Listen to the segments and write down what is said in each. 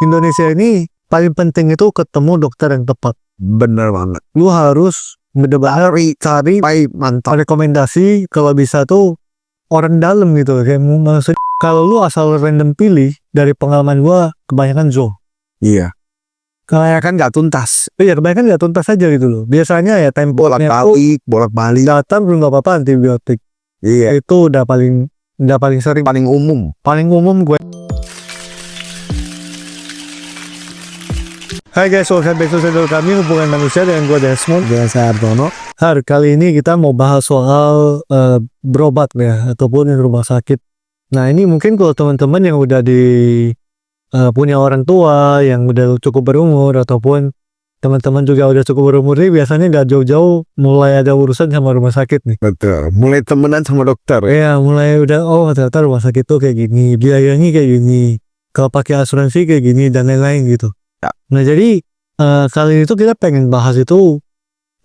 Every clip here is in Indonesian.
Indonesia ini paling penting itu ketemu dokter yang tepat. Bener banget. Lu harus bener-bener cari mantap rekomendasi, kalau bisa tuh orang dalam gitu. Kayak maksudnya kalau lu asal random pilih, dari pengalaman gua kebanyakan Zo. Iya. Kebanyakan nggak tuntas. Iya, kebanyakan nggak tuntas aja gitu loh. Biasanya ya temponya tuh bolak-balik. datang belum nggak apa-apa antibiotik. Iya. Itu udah paling sering, Paling umum. gue. Hai guys, welcome back to channel kami Hubungan Manusia dengan gue Desmond. Biasa Artono. Kali ini kita mau bahas soal berobat ya, ataupun di rumah sakit. Nah ini mungkin kalau teman-teman yang udah punya orang tua yang udah cukup berumur, ataupun teman-teman juga udah cukup berumur nih, biasanya gak jauh-jauh mulai ada urusan sama rumah sakit nih. Betul. Mulai temenan sama dokter. Iya, mulai udah, oh ternyata rumah sakit tuh kayak gini, biayanya kayak gini, kalau pakai asuransi kayak gini dan lain-lain gitu. Ya. Nah jadi kali ini tuh kita pengen bahas itu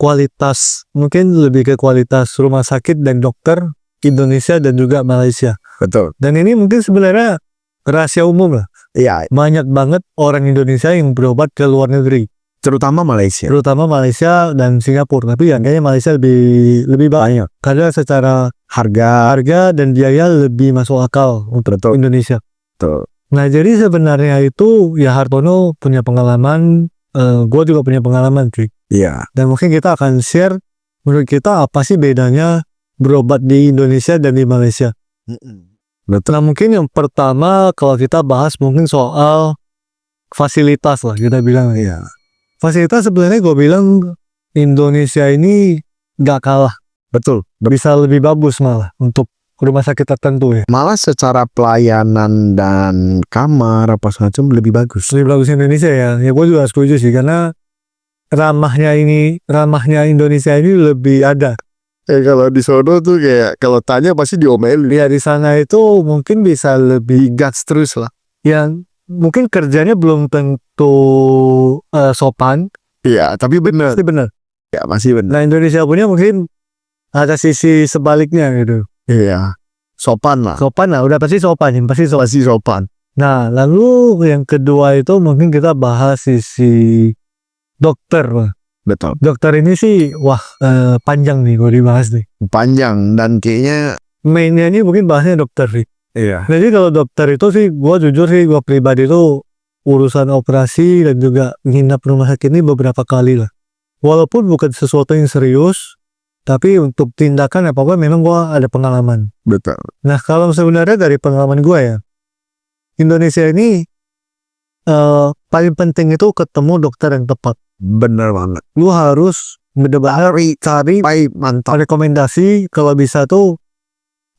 kualitas, mungkin lebih ke kualitas rumah sakit dan dokter Indonesia dan juga Malaysia. Betul. Dan ini mungkin sebenarnya rahasia umum lah. Iya. Banyak banget orang Indonesia yang berobat ke luar negeri, Terutama Malaysia dan Singapura. Tapi ya kayaknya Malaysia lebih banyak karena secara harga dan biaya lebih masuk akal untuk Indonesia. Betul. Nah jadi sebenarnya itu ya Hartono punya pengalaman, gue juga punya pengalaman cuy. Iya. Dan mungkin kita akan share menurut kita apa sih bedanya berobat di Indonesia dan di Malaysia. Betul. Nah mungkin yang pertama kalau kita bahas mungkin soal fasilitas lah, kita bilang. Iya. Fasilitas sebenarnya gue bilang Indonesia ini gak kalah. Betul. Bisa lebih bagus malah untuk rumah sakit tertentu ya. Malah secara pelayanan dan kamar apa semacam lebih bagus. Lebih bagus Indonesia ya. Ya gue juga setuju sih, karena ramahnya Indonesia ini lebih ada. Kalau di sono tuh kayak kalau tanya pasti diomelin. Ya di sana itu mungkin bisa lebih Gas terus lah. yang mungkin kerjanya belum tentu sopan. Iya, tapi bener. Pasti benar. Ya masih bener. Nah Indonesia punya mungkin ada sisi sebaliknya gitu. Iya. Sopan lah. Sopan lah, udah pasti sopan. Pasti sopan. Nah lalu yang kedua itu mungkin kita bahas sisi dokter. Betul. Dokter ini sih panjang nih gue dibahas nih. Panjang dan kayaknya Mainnya ini mungkin bahasnya dokter sih. iya. Jadi kalau dokter itu sih, gue jujur sih, gue pribadi itu urusan operasi dan juga nginap rumah sakit ini beberapa kali lah. Walaupun bukan sesuatu yang serius, tapi untuk tindakan apa-apa memang gue ada pengalaman. Betul. Nah kalau sebenarnya dari pengalaman gue ya, Indonesia ini paling penting itu ketemu dokter yang tepat. Bener banget. Lu harus bener-bener cari mantap rekomendasi, kalau bisa tuh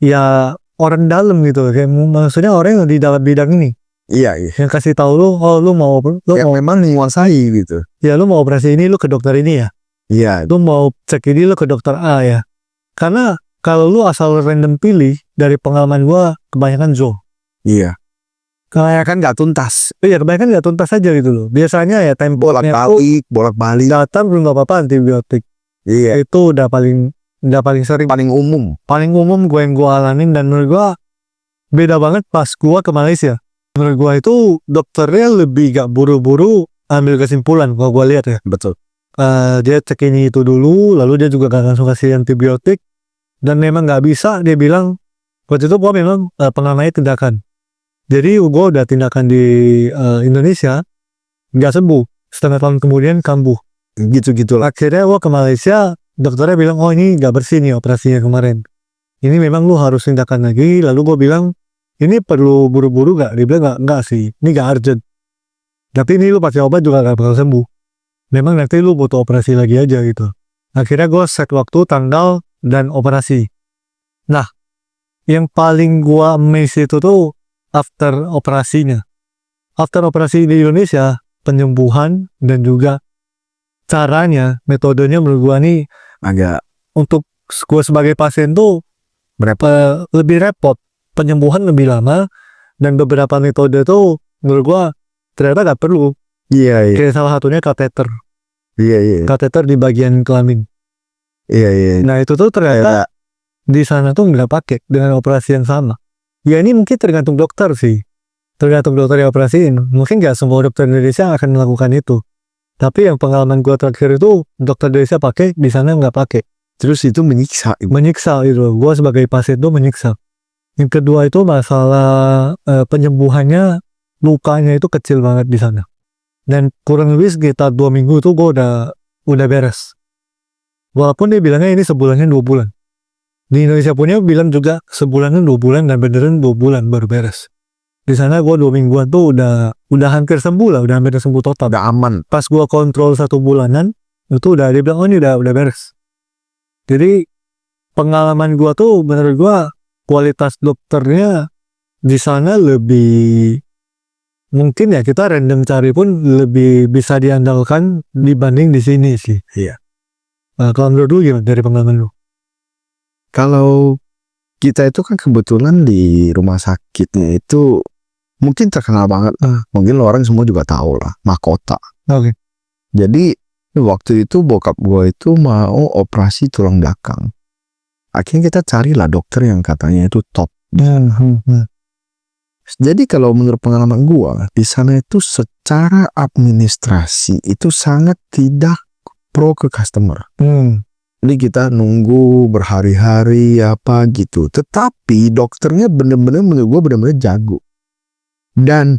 ya orang dalam gitu, kayak maksudnya orang yang di dalam bidang ini. Iya, iya. Yang kasih tahu lu, oh lu mau Yang memang menguasai gitu. ya lu mau operasi ini lu ke dokter ini ya. Iya. Lu mau cek ini lu ke dokter A ya. Karena kalau lu asal random pilih, dari pengalaman gua kebanyakan Zo. Iya. Kebanyakan nggak tuntas. Iya, kebanyakan nggak tuntas aja gitu loh. Biasanya ya temponya tuh bolak-balik. datang belum nggak apa-apa antibiotik. Iya. Itu udah paling sering, Paling umum. gue yang gue alamin. Dan menurut gue beda banget pas gue ke Malaysia. Menurut gue itu dokternya lebih gak buru-buru ambil kesimpulan kalau gue lihat ya. Betul. Dia cek ini itu dulu, lalu dia juga gak langsung kasih antibiotik. Dan memang gak bisa, dia bilang waktu itu gue memang pengamai tindakan. Jadi gue udah tindakan di Indonesia gak sembuh, setengah tahun kemudian kambuh. Gitu-gitu lah. Akhirnya gue ke Malaysia, dokternya bilang, oh ini gak bersih nih operasinya kemarin. Ini memang lu harus tindakan lagi. Lalu gue bilang, ini perlu buru-buru gak? Dia bilang, enggak sih, ini gak urgent. Tapi ini lu pakai obat juga gak bakal sembuh. Memang nanti lu butuh operasi lagi aja gitu. Akhirnya gue set waktu, tanggal, dan operasi. Nah, yang paling gue amazed itu tuh after operasinya. After operasi di Indonesia, penyembuhan dan juga caranya, metodenya menurut gue nih Agak untuk gue sebagai pasien tuh lebih repot, penyembuhan lebih lama, dan beberapa metode tuh menurut gue ternyata gak perlu. iya. Kayak salah satunya kateter. Iya. Kateter di bagian kelamin. Iya. Nah itu tuh ternyata di sana tuh nggak pakai dengan operasi yang sama. Ya ini mungkin tergantung dokter sih. tergantung dokter yang operasiin. Mungkin nggak semua dokter Indonesia akan melakukan itu. Tapi yang pengalaman gua terakhir itu dokter Indonesia pakai, di sana nggak pakai. Terus itu menyiksa. Menyiksa itu. Gua sebagai pasien itu menyiksa. Yang kedua itu masalah penyembuhannya, lukanya itu kecil banget di sana. Dan kurang lebih sekitar 2 minggu itu gua udah beres. Walaupun dia bilangnya ini sebulannya 2 bulan. Di Indonesia punya bilang juga sebulannya 2 bulan dan beneran 2 bulan baru beres. Di sana gua 2 mingguan tuh udah hampir sembuh lah, udah hampir sembuh total. Udah aman. Pas gua kontrol 1 bulanan, itu udah dia bilang, oh ini udah beres. Jadi pengalaman gua tuh menurut gua kualitas dokternya di sana lebih, mungkin ya kita random cari pun lebih bisa diandalkan dibanding di sini sih. Iya. Nah, kalau menurut lu gimana dari pengalaman lu? Kalau kita itu kan kebetulan di rumah sakitnya itu mungkin terkenal banget. Mungkin lo orang semua juga tahu lah, mahkota. Oke. Jadi waktu itu bokap gue itu mau operasi tulang belakang. Akhirnya kita carilah dokter yang katanya itu top. Jadi kalau menurut pengalaman gue di sana itu secara administrasi itu sangat tidak pro ke customer. Jadi kita nunggu berhari-hari apa gitu. Tetapi dokternya bener-bener menurut gue bener-bener jago. Dan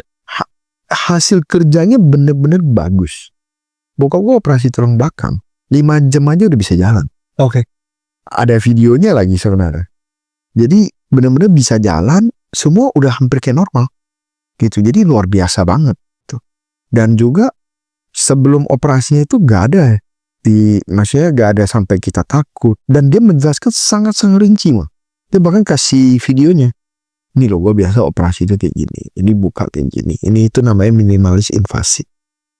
hasil kerjanya bener-bener bagus. Bokap gue operasi tulang belakang 5 jam aja udah bisa jalan. Oke. Ada videonya lagi sebenarnya. Jadi bener-bener bisa jalan, semua udah hampir kayak normal gitu. Jadi luar biasa banget tuh. Dan juga sebelum operasinya itu gak ada maksudnya gak ada sampai kita takut. Dan dia menjelaskan sangat-sangat rinci mah. Dia bahkan kasih videonya. Ini loh, gue biasa operasi itu kayak gini. Ini buka kayak gini. Ini itu namanya minimalis invasif.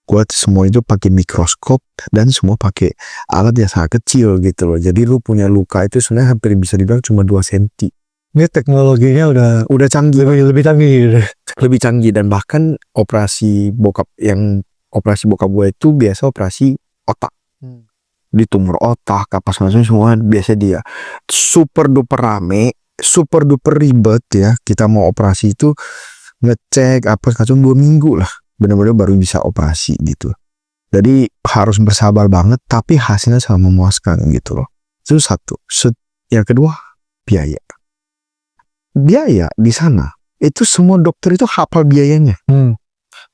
Gue semua itu pakai mikroskop dan semua pakai alat yang sangat kecil gitu loh. Jadi lu punya luka itu sebenarnya hampir bisa dibilang cuma 2 cm. Ini teknologinya udah canggih, lebih canggih. Lebih canggih. Dan bahkan operasi bokap gue itu biasa operasi otak. Di tumor otak apa semua biasa dia super duper rame, super duper ribet ya. Kita mau operasi itu ngecek apa kacau 2 minggu lah, benar-benar baru bisa operasi gitu. Jadi harus bersabar banget, tapi hasilnya sangat memuaskan gitu loh. Itu satu. Yang kedua, biaya di sana itu semua dokter itu hafal biayanya.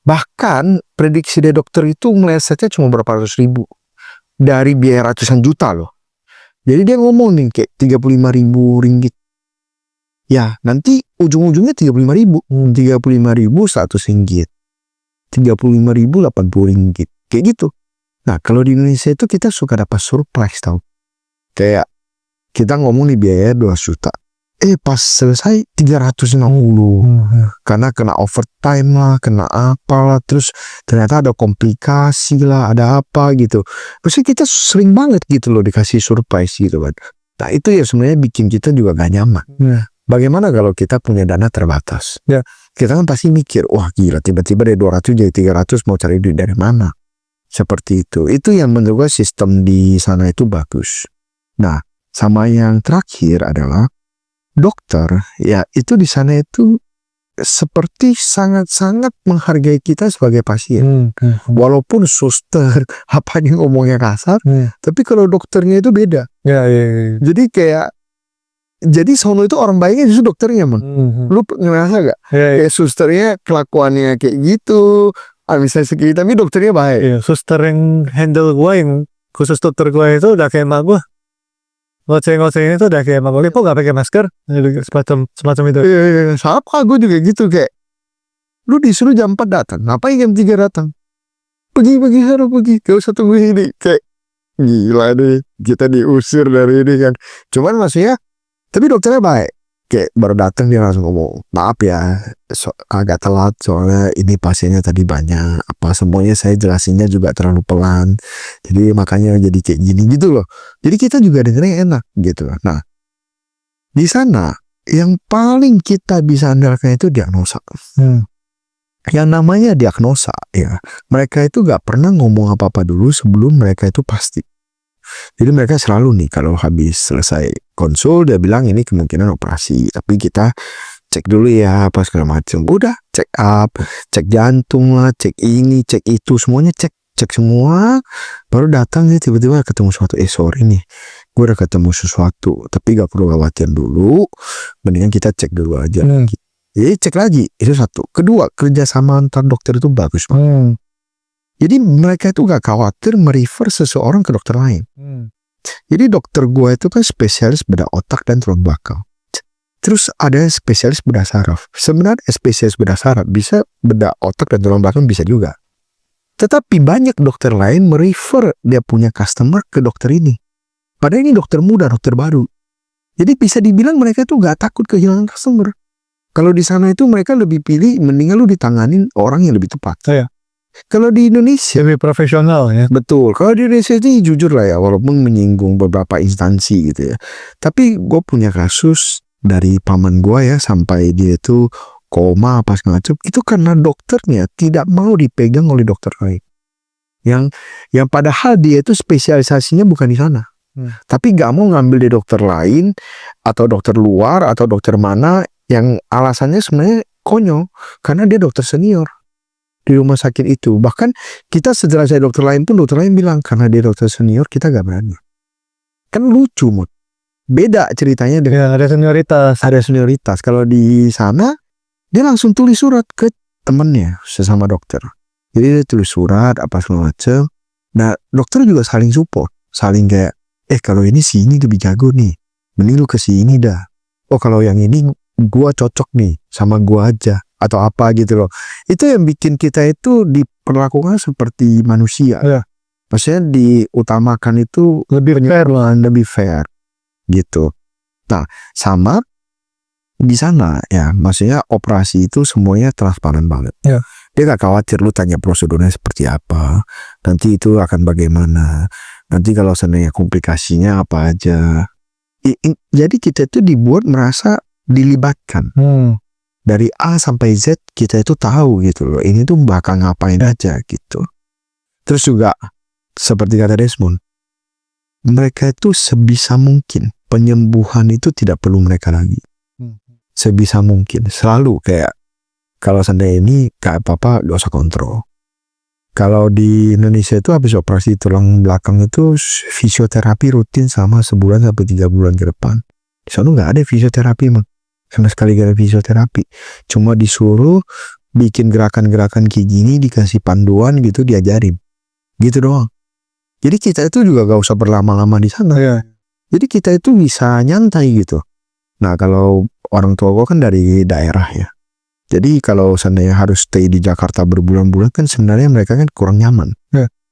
Bahkan prediksi dari dokter itu melesetnya cuma berapa ratus ribu dari biaya ratusan juta loh. Jadi dia ngomong nih kayak 35.000 ringgit. Ya nanti ujung-ujungnya 35.000, 35.000 100 ringgit, 35.000 80 ringgit, kayak gitu. Nah kalau di Indonesia itu kita suka dapat surprise tau. Kayak kita ngomong nih biaya 2 juta. Pas selesai 360 karena kena overtime lah, kena apalah, terus ternyata ada komplikasi lah, ada apa gitu. Maksudnya kita sering banget gitu loh dikasih surprise gitu kan. Nah itu ya sebenarnya bikin kita juga gak nyaman. Bagaimana kalau kita punya dana terbatas? Ya kita kan pasti mikir, wah gila tiba-tiba dari 200 jadi 300 mau cari duit dari mana? Seperti itu. Itu yang menurut gue sistem di sana itu bagus. Nah sama yang terakhir adalah dokter, ya itu di sana itu seperti sangat-sangat menghargai kita sebagai pasien. Walaupun suster apa yang ngomongnya kasar, tapi kalau dokternya itu beda. Jadi jadi sono itu orang baiknya justru dokternya Lu ngerasa gak? Kayak susternya kelakuannya kayak gitu, misalnya segini, tapi dokternya baik. Suster yang handle gue, yang khusus dokter gue itu udah kayak emak gue. Ngoceh-ngocehnya itu udah kayak emang kok gak pakai masker, semacam itu. Siapa gue juga gitu, kayak lu disuruh jam 4 datang, ngapain jam 3 datang? Pergi harus pergi, gak usah tunggu ini. Kayak gila deh, kita diusir dari ini kan. Cuman maksudnya, tapi dokternya baik. Kayak baru datang dia langsung ngomong, maaf ya agak telat soalnya ini pasiennya tadi banyak, apa semuanya saya jelasinnya juga terlalu pelan, jadi makanya jadi kayak gini gitu loh. Jadi kita juga dengernya enak gitu. Nah di sana yang paling kita bisa andalkan itu diagnosa. Yang namanya diagnosa ya, mereka itu gak pernah ngomong apa-apa dulu sebelum mereka itu pasti. Jadi mereka selalu nih kalau habis selesai konsul dia bilang ini kemungkinan operasi, tapi kita cek dulu ya apa segala macam. Udah check up, cek jantung lah, cek ini, cek itu, semuanya cek semua. Baru datang nih tiba-tiba ketemu sesuatu. Sorry nih, gue udah ketemu sesuatu, tapi gak perlu khawatir dulu. Mendingan kita cek dulu aja. Jadi cek lagi, itu satu. Kedua, kerjasama antar dokter itu bagus. Jadi mereka itu gak khawatir merefer seseorang ke dokter lain. Jadi dokter gue itu kan spesialis bedah otak dan tulang belakang. Terus ada spesialis bedah saraf. Sebenarnya spesialis bedah saraf bisa, bedah otak dan tulang belakang bisa juga. Tetapi banyak dokter lain merefer dia punya customer ke dokter ini. Padahal ini dokter muda, dokter baru. Jadi bisa dibilang mereka tuh gak takut kehilangan customer. Kalau di sana itu mereka lebih pilih mendingan lu ditanganin orang yang lebih tepat. Kalau di Indonesia Lebih profesional ya. betul. Kalau di Indonesia ini jujur lah ya, walaupun menyinggung beberapa instansi gitu ya. Tapi gue punya kasus dari paman gue ya, sampai dia itu koma apa segala macam. Itu karena dokternya tidak mau dipegang oleh dokter lain. Yang padahal dia itu spesialisasinya bukan di sana. Tapi gak mau ngambil di dokter lain atau dokter luar atau dokter mana yang alasannya sebenarnya konyol karena dia dokter senior di rumah sakit itu. Bahkan kita setelah saya dokter lain pun dokter lain bilang karena dia dokter senior kita gak berani. Kan lucu Mut. Beda ceritanya dengan Ada senioritas. ada senioritas. Kalau di sana dia langsung tulis surat ke temennya sesama dokter. Jadi dia tulis surat apa segala macam. Nah dokter juga saling support, saling kayak kalau ini si ini lebih jago nih, mending lu ke sini dah. Oh kalau yang ini gua cocok nih sama gua aja atau apa gitu loh. Itu yang bikin kita itu diperlakukan seperti manusia. Maksudnya diutamakan itu Lebih fair lah. lebih fair gitu. Nah sama di sana ya, maksudnya operasi itu semuanya transparan banget. Dia gak khawatir lu tanya prosedurnya seperti apa, nanti itu akan bagaimana, nanti kalau seandainya komplikasinya apa aja. Jadi kita itu dibuat merasa dilibatkan. Dari A sampai Z kita itu tahu gitu loh, ini tuh bakal ngapain aja gitu. Terus juga seperti kata Desmond, mereka itu sebisa mungkin penyembuhan itu tidak perlu mereka lagi. Sebisa mungkin selalu kayak kalau seandainya ini kayak apa-apa gak usah kontrol. Kalau di Indonesia itu habis operasi tulang belakang itu fisioterapi rutin sama sebulan sampai 3 bulan ke depan. Di sana nggak ada fisioterapi mah, sama sekali gak ada fisioterapi. Cuma disuruh bikin gerakan-gerakan kayak gini, dikasih panduan gitu, diajarin gitu doang. Jadi kita itu juga gak usah berlama-lama di sana. Jadi kita itu bisa nyantai gitu. Nah kalau orang tua gue kan dari daerah ya. Jadi kalau seandainya harus stay di Jakarta berbulan-bulan kan sebenarnya mereka kan kurang nyaman.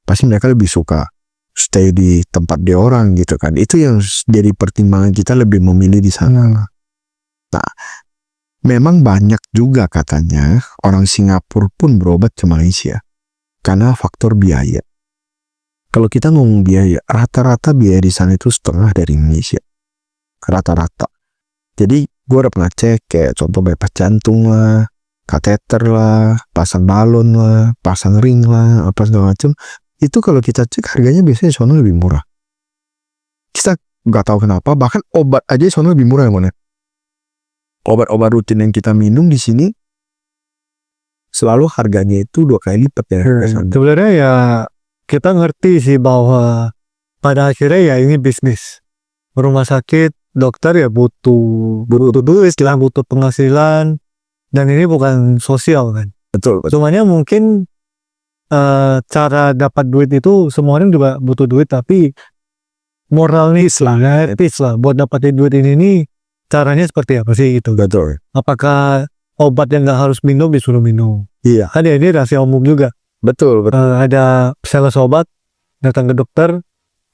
Pasti mereka lebih suka stay di tempat dia orang gitu kan. Itu yang jadi pertimbangan kita lebih memilih di sana. Nah, memang banyak juga katanya orang Singapura pun berobat ke Malaysia karena faktor biaya. Kalau kita ngomong biaya, rata-rata biaya di sana itu setengah dari Indonesia. Rata-rata. Jadi gue udah pernah cek kayak contoh bypass jantung lah, kateter lah, pasang balon lah, pasang ring lah, apa segala macam. Itu kalau kita cek harganya biasanya di sana lebih murah. Kita nggak tahu kenapa, bahkan obat aja di sana lebih murah yang mana. Obat-obat rutin yang kita minum di sini selalu harganya itu 2 kali lipat ya. Sebenarnya ya kita ngerti sih bahwa pada akhirnya ya ini bisnis. Rumah sakit, dokter ya butuh duit, butuh penghasilan, dan ini bukan sosial kan. Betul. Cumanya mungkin cara dapat duit itu semua orang juga butuh duit, tapi moralis lah, etis lah buat dapatin duit ini nih caranya seperti apa sih gitu. Betul. Apakah obat yang nggak harus minum disuruh minum? Iya. Ada ini rahasia umum juga. Betul. Ada sales obat datang ke dokter,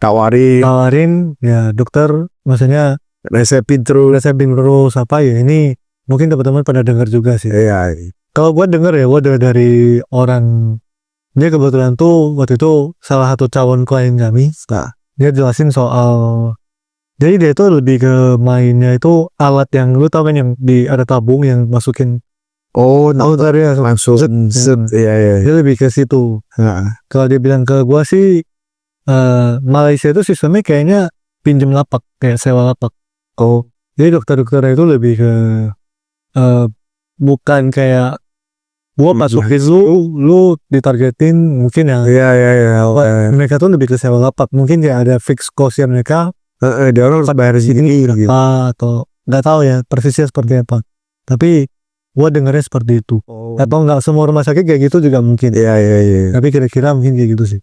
tawarin ya dokter, maksudnya resepin terus apa ya, ini mungkin teman-teman pada dengar juga sih. Iya. Kalau gue denger ya, gue dari orang, dia kebetulan tuh waktu itu salah satu calon klien kami. Nah, dia jelasin soal, jadi dia itu lebih ke mainnya itu alat yang lu tau kan yang ada tabung yang masukin. Tadi langsung iya. Dia lebih ke situ. Kalau dia bilang ke gua sih Malaysia itu sistemnya kayaknya pinjem lapak, kayak sewa lapak. Jadi dokter-dokter itu lebih ke bukan kayak gua masukin lu ditargetin mungkin ya. Iya. Mereka tuh lebih ke sewa lapak, mungkin kayak ada fixed cost yang mereka Dia orang harus bayar segini gitu. atau nggak tahu ya persisnya seperti apa. Tapi gua dengarnya seperti itu. Atau nggak semua rumah sakit kayak gitu juga mungkin. Iya. Tapi kira-kira mungkin kayak gitu sih.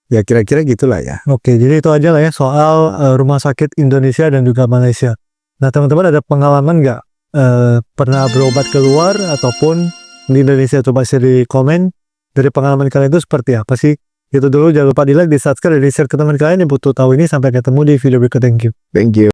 Ya kira-kira gitulah ya. Oke, jadi itu aja lah ya soal rumah sakit Indonesia dan juga Malaysia. Nah, teman-teman ada pengalaman nggak pernah berobat keluar ataupun di Indonesia? Coba share di komen dari pengalaman kalian itu seperti apa sih? Itu dulu, jangan lupa di like, di subscribe, dan di share ke teman kalian yang butuh tahu ini. Sampai ketemu di video berikut. Thank you. Thank you.